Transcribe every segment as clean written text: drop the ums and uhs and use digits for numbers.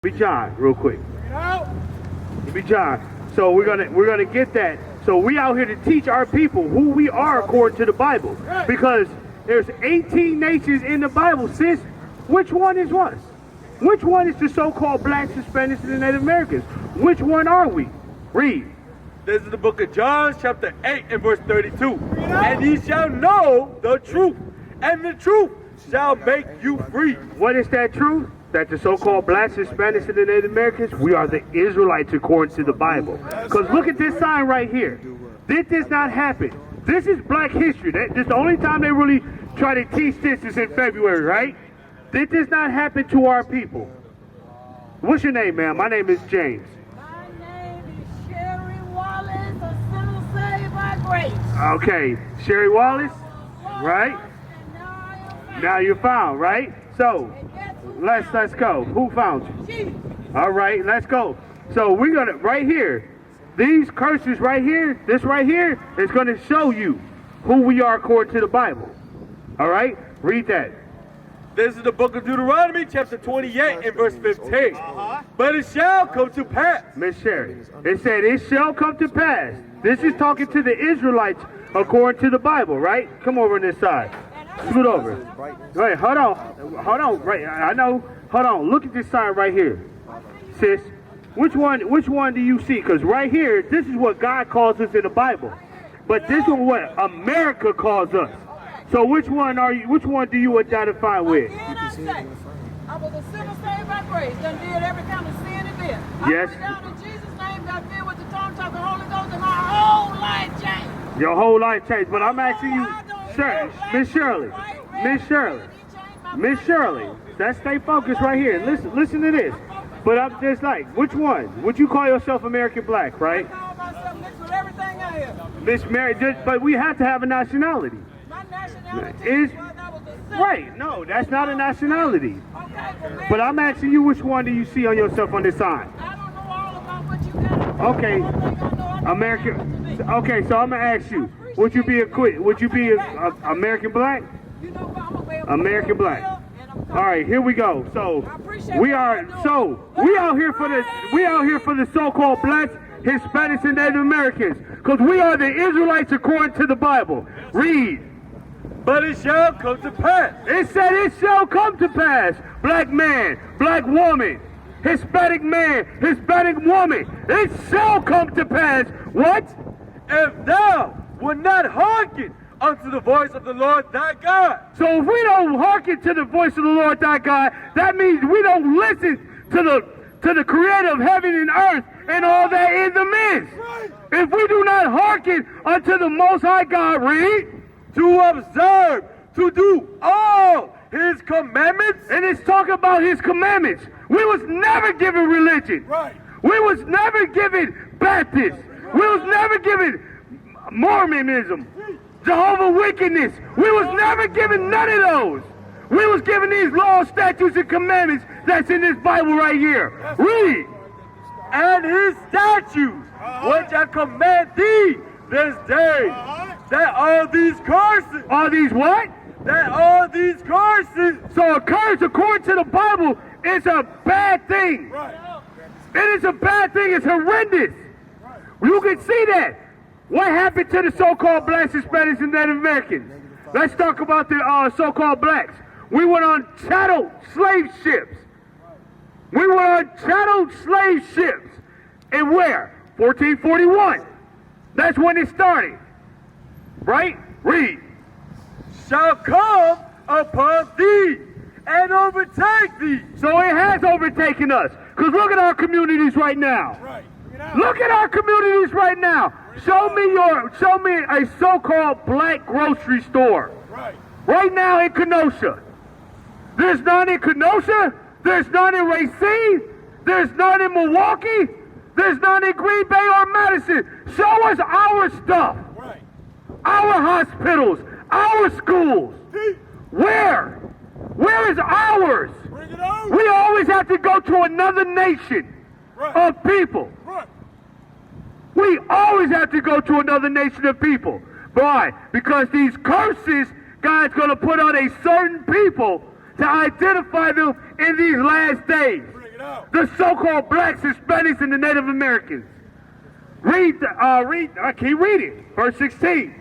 Be John, real quick. Be John. So we're gonna get that. So we out here to teach our people who we are according to the Bible, because there's 18 nations in the Bible. Sis, which one is us? Which one is the so-called blacks, Hispanics, and the Native Americans? Which one are we? Read. This is the book of John, chapter 8 and verse 32. And ye shall know the truth, and the truth shall make you free. What is that truth? That the so-called blacks, Hispanics, and the Native Americans, we are the Israelites according to the Bible. Because look at this sign right here. Did this not happen? This is black history. This is the only time they really try to teach this is in February, right? Did this not happen to our people? What's your name, ma'am? My name is James. My name is Sherry Wallace, a sinner saved by grace. Okay, Sherry Wallace, right? Now you're found, right? So, let's go. Who found you? All right, let's go. So we're gonna, right here, these curses right here, this right here is gonna show you who we are according to the Bible. All right, read that. This is the book of Deuteronomy, chapter 28 and verse 15. But it shall come to pass. Miss Sherry, it said it shall come to pass. This is talking to the Israelites according to the Bible, right? Come over on this side. Scoot over. Wait, hold on. Right, I know. Hold on. Look at this sign right here, sis. Which one do you see? Because right here, this is what God calls us in the Bible, but this is what America calls us. So which one are you? Which one do you identify with? I was a sinner saved by grace. Done did every kind of sin and death. Yes. I put down in Jesus' name, got filled with the tongue talk, the Holy Ghost, and my whole life changed. Your whole life changed. But I'm asking you, sir, Miss Shirley, let's stay focused right here. Listen to this. But I'm just like, which one? Would you call yourself American black, right? I call myself mixed with everything I am. Miss Mary, but we have to have a nationality. My nationality Is was I was a sinner. right? No, that's not a nationality. Okay, But I'm asking you, which one do you see on yourself on this sign? I don't know all about what you got. Okay, One thing I know, I know American. Okay, so I'm gonna ask you, would you be a American black? You know, I'm a way American black. All right, here we go. So we out here for the so-called blacks, Hispanics, and Native Americans, because we are the Israelites according to the Bible. Read. But it shall come to pass. It said it shall come to pass. Black man, black woman, Hispanic man, Hispanic woman. It shall come to pass. What? If thou wilt not hearken unto the voice of the Lord thy God. So if we don't hearken to the voice of the Lord thy God, that means we don't listen to the creator of heaven and earth and all that in the midst. If we do not hearken unto the Most High God, read, to observe, to do all his commandments. And it's talking about his commandments. We was never given religion. Right. We was never given Baptist. We was never given Mormonism, Jehovah wickedness. We was never given none of those. We was given these laws, statutes, and commandments that's in this Bible right here. Read. And his statutes, which I command thee this day, that all these curses. Are these what? That all these curses. So a curse, according to the Bible, is a bad thing. Right. It is a bad thing. It's horrendous. You can see that. What happened to the so-called blacks, Hispanics, and Native Americans? Let's talk about the so-called blacks. We went on chattel slave ships. We went on chattel slave ships. And where? 1441. That's when it started. Right? Read. Shall come upon thee and overtake thee. So it has overtaken us. Because look at our communities right now. Right. Look at our communities right now. Show me a so-called black grocery store. Right. right now in Kenosha. There's none in Kenosha. There's none in Racine. There's none in Milwaukee. There's none in Green Bay or Madison. Show us our stuff. Right. Our hospitals. Our schools. Where? Where is ours? Bring it on. We always have to go to another nation of people. Right. We always have to go to another nation of people. Why? Because these curses God's going to put on a certain people to identify them in these last days. Bring it out. The so-called blacks, Hispanics, and the Native Americans. Keep reading. Verse 16.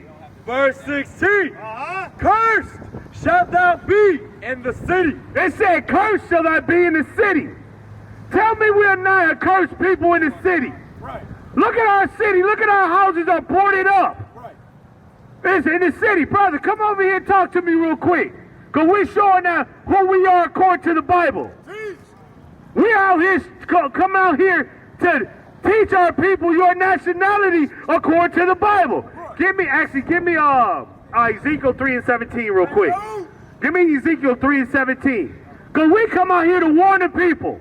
Verse 16. Cursed shalt thou be in the city. It said, cursed shall I be in the city. Tell me we are not a cursed people in the city. Right. Look at our city. Look at our houses are boarded up. Right. It's in the city. Brother, come over here and talk to me real quick. Because we're showing now who we are according to the Bible. Teach. We out here, come out here to teach our people your nationality according to the Bible. Give me Ezekiel 3 and 17 real quick. Give me Ezekiel 3 and 17. Because we come out here to warn the people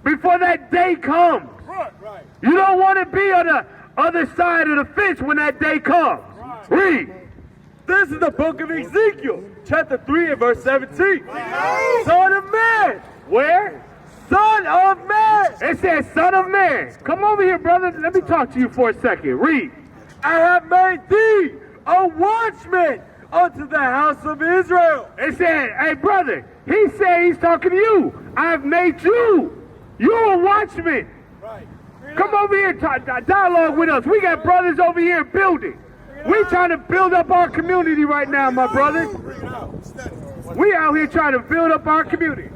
before that day comes. Right. Right. You don't want to be on the other side of the fence when that day comes. Read. This is the book of Ezekiel, chapter 3 and verse 17. Son of man. Where? Son of man. It says, son of man. Come over here, brother. Let me talk to you for a second. Read. I have made thee a watchman unto the house of Israel. It said, hey, brother, he said he's talking to you. I've made you. You're a watchman. Right. Come over here, dialogue with us. We got brothers over here building. We trying to build up our community right now, my brothers. We out here trying to build up our community.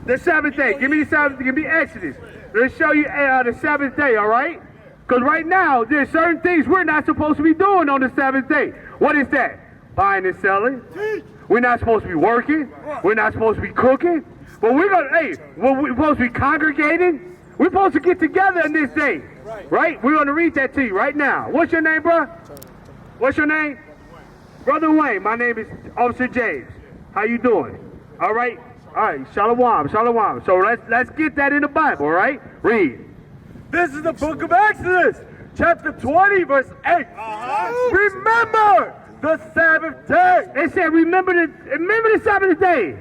The Sabbath day. Give me the Sabbath. Give me Exodus. Let's show you the Sabbath day, all right? Because right now, there's certain things we're not supposed to be doing on the Sabbath day. What is that? Buying and selling. We're not supposed to be working. We're not supposed to be cooking. But we're supposed to be congregating. We're supposed to get together in this day. Right? We're going to read that to you right now. What's your name, bro? What's your name? Brother Wayne. My name is Officer James. How you doing? All right? All right. Shalom. Shalom. So let's get that in the Bible, all right? Read. This is the book of Exodus, chapter 20, verse 8. Remember the Sabbath day. It said, remember the Sabbath day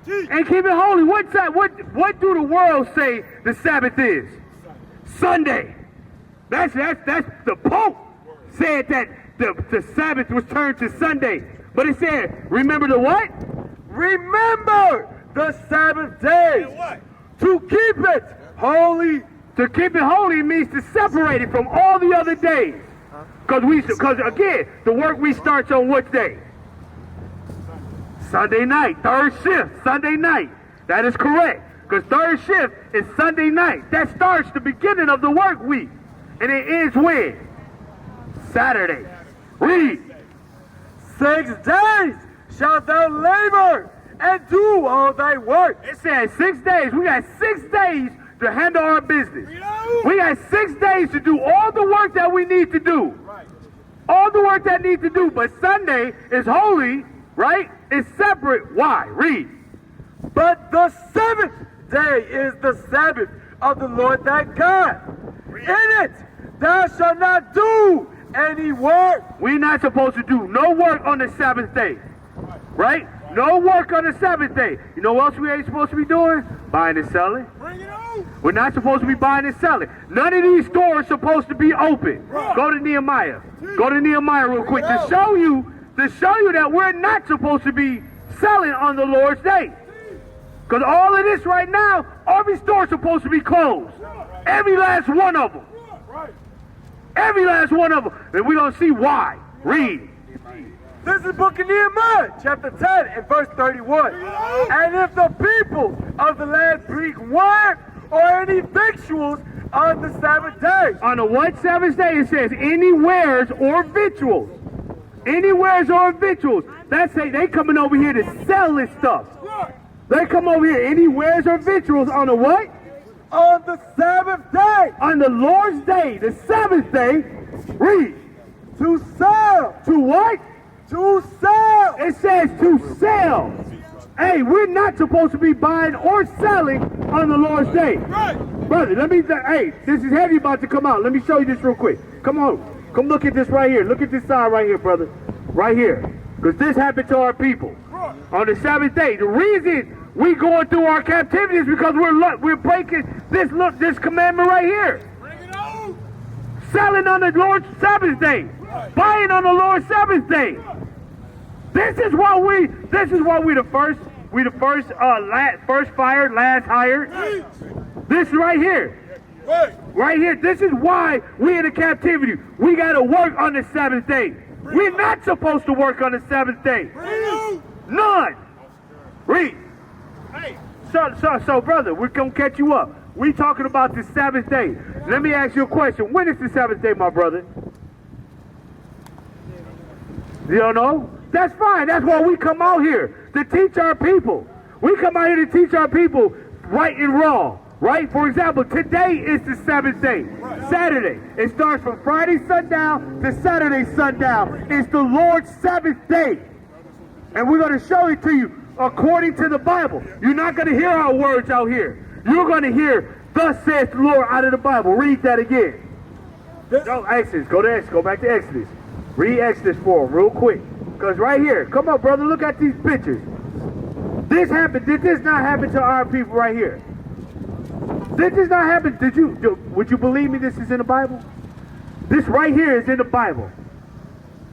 and keep it holy. What do the world say the Sabbath is? Sunday. That's the Pope said that the Sabbath was turned to Sunday. But it said, remember the what? Remember the Sabbath day. To keep it holy. To keep it holy means to separate it from all the other days. Because again, the work we starts on what day? Sunday night, third shift, Sunday night. That is correct. Because third shift is Sunday night. That starts the beginning of the work week. And it ends when? Saturday. Read. 6 days shalt thou labor and do all thy work. It says 6 days. We got 6 days to handle our business. We got 6 days to do all the work that we need to do. All the work that needs to do. But Sunday is holy, right? It's separate. Why? Read. But the seventh day is the Sabbath of the Lord thy God. In it thou shalt not do any work. We're not supposed to do no work on the Sabbath day. Right? No work on the Sabbath day. You know what else we ain't supposed to be doing? Buying and selling. Bring it on. We're not supposed to be buying and selling. None of these stores are supposed to be open. Go to Nehemiah. Go to Nehemiah real quick to show you that we're not supposed to be selling on the Lord's day. Because all of this right now, every store is supposed to be closed. Every last one of them. Every last one of them. And we're going to see why. Read. This is the book of Nehemiah, chapter 10 and verse 31. And if the people of the land bring wine or any victuals on the Sabbath day. On the what Sabbath day? It says any wares or victuals. Any wares or victuals. That's it. They coming over here to sell this stuff. They come over here. Any wares or victuals on the what? On the Sabbath day. On the Lord's day, the Sabbath day. Read. To sell. To what? To sell. It says to sell. Hey, we're not supposed to be buying or selling on the Lord's day. Right. Brother, hey, this is heavy about to come out. Let me show you this real quick. Come on. Come look at this right here. Look at this side right here, brother. Right here. Because this happened to our people on the Sabbath day. The reason we going through our captivity is because we're breaking this commandment right here. Bring it on. Selling on the Lord's Sabbath day. Buying on the Lord's Sabbath day. This is why we the first first fired, last hired. This right here. Right here. This is why we in the captivity. We gotta work on the Sabbath day. We're not supposed to work on the Sabbath day. None. Read. Hey. So brother, we're gonna catch you up. We talking about the Sabbath day. Let me ask you a question. When is the Sabbath day, my brother? You don't know? That's fine. That's why we come out here, to teach our people. We come out here to teach our people right and wrong. Right? For example, today is the Sabbath day. Saturday. It starts from Friday sundown to Saturday sundown. It's the Lord's Sabbath day. And we're going to show it to you according to the Bible. You're not going to hear our words out here. You're going to hear, thus saith the Lord, out of the Bible. Read that again. Go Exodus. Go to Exodus. Go back to Exodus. Read Exodus for them real quick. Because right here, come on, brother, look at these pictures. This happened. Did this not happen to our people right here? Did this not happen? Would you believe me this is in the Bible? This right here is in the Bible.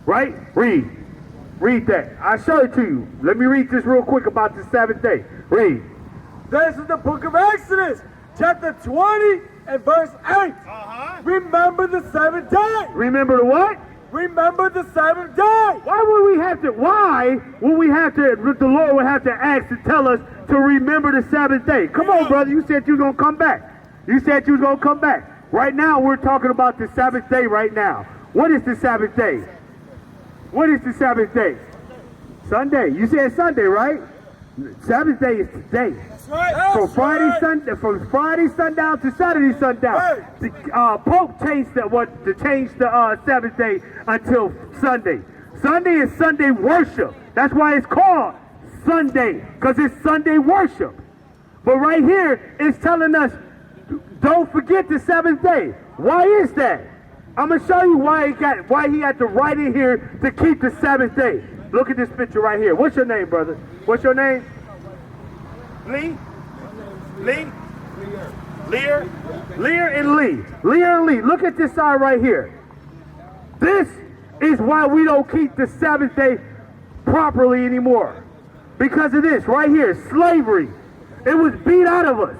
Right? Read. Read that. I'll show it to you. Let me read this real quick about the Sabbath day. Read. This is the book of Exodus, chapter 20 and verse 8. Remember the seventh day. Remember the what? Remember the seventh day. Why would we have to, the Lord would have to ask to tell us to remember the Sabbath day? Come on, brother, you said you was going to come back. You said you was going to come back. Right now, we're talking about the Sabbath day right now. What is the Sabbath day? What is the Sabbath day? Sunday. You said Sunday, right? Sabbath day is today. That's right. From Friday sundown to Saturday sundown. The Pope changed the Sabbath day until Sunday. Sunday is Sunday worship. That's why it's called Sunday, because it's Sunday worship. But right here, it's telling us, don't forget the Sabbath day. Why is that? I'm gonna show you why he had to write in here to keep the Sabbath day. Look at this picture right here. What's your name, brother? What's your name? Lee? Lee? Lear? Lear and Lee. Lear and Lee. Look at this side right here. This is why we don't keep the Sabbath day properly anymore. Because of this right here, slavery. It was beat out of us.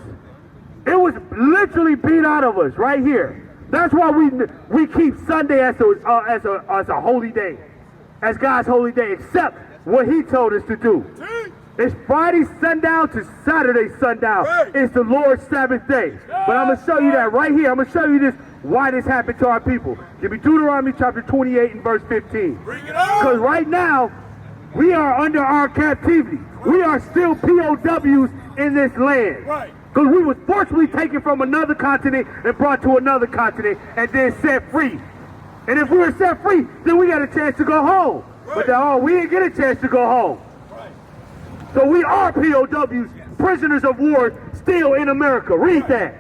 It was literally beat out of us right here. That's why we keep Sunday as a holy day, as God's holy day, except what He told us to do. It's Friday sundown to Saturday sundown. It's the Lord's Sabbath day. But I'm going to show you that right here. I'm going to show you this, why this happened to our people. Give me Deuteronomy chapter 28 and verse 15. Because right now, we are under our captivity. We are still POWs in this land. Because we was forcibly taken from another continent and brought to another continent and then set free. And if we were set free, then we got a chance to go home. But we didn't get a chance to go home. So we are POWs, prisoners of war, still in America. Read that.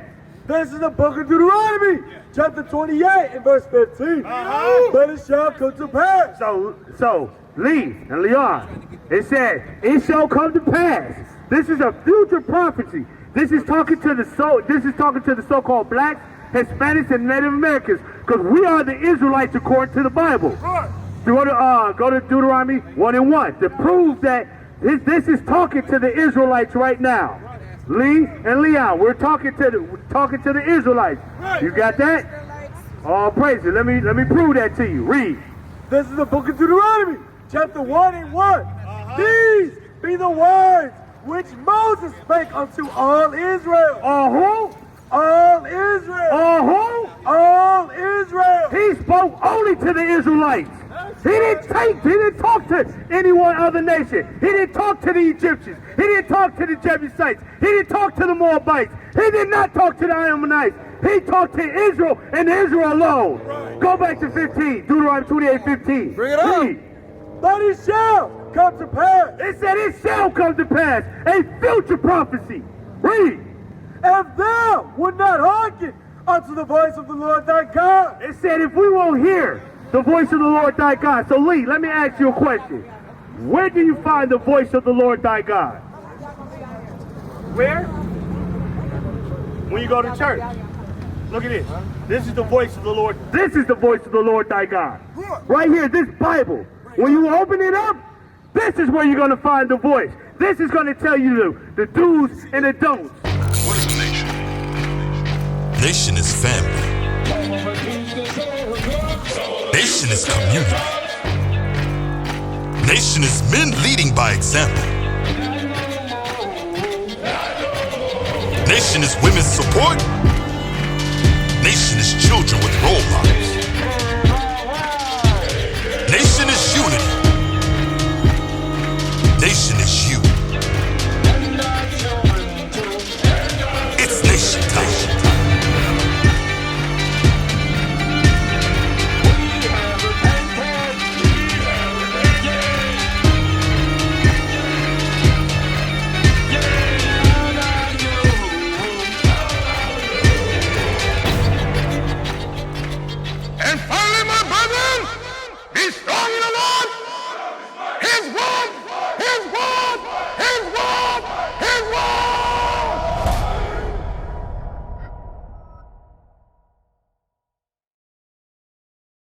This is the book of Deuteronomy, chapter 28 and verse 15. But it shall come to pass. So Lee and Leon, it said, it shall come to pass. This is a future prophecy. This is talking to the so-called blacks, Hispanics, and Native Americans, because we are the Israelites according to the Bible. Go to Deuteronomy 1:1 to prove that this is talking to the Israelites right now. Lee and Leon, we're talking to the Israelites. You got that? Oh, praise it. Let me prove that to you. Read. This is the book of Deuteronomy, chapter 1:1. These be the words which Moses spake unto all Israel. All who? All Israel. All who? All Israel. He spoke only to the Israelites. He didn't talk to any one other nation. He didn't talk to the Egyptians. He didn't talk to the Jebusites. He didn't talk to the Moabites. He did not talk to the Ammonites. He talked to Israel and Israel alone. Go back to 15, Deuteronomy 28:15. Bring it up. Read. but it shall come to pass. It said it shall come to pass. A future prophecy. Read. If thou would not hearken unto the voice of the Lord thy God. It said if we won't hear the voice of the Lord thy God. So Lee, let me ask you a question. Where do you find the voice of the Lord thy God? Where? When you go to church. Look at this. This is the voice of the Lord. This is the voice of the Lord thy God. Right here, this Bible. When you open it up, this is where you're going to find the voice. This is going to tell you the do's and the don'ts. What is a nation? Nation is family. Nation is community. Nation is men leading by example. Nation is women's support. Nation is children with role models. Nation is unity. Nation is you.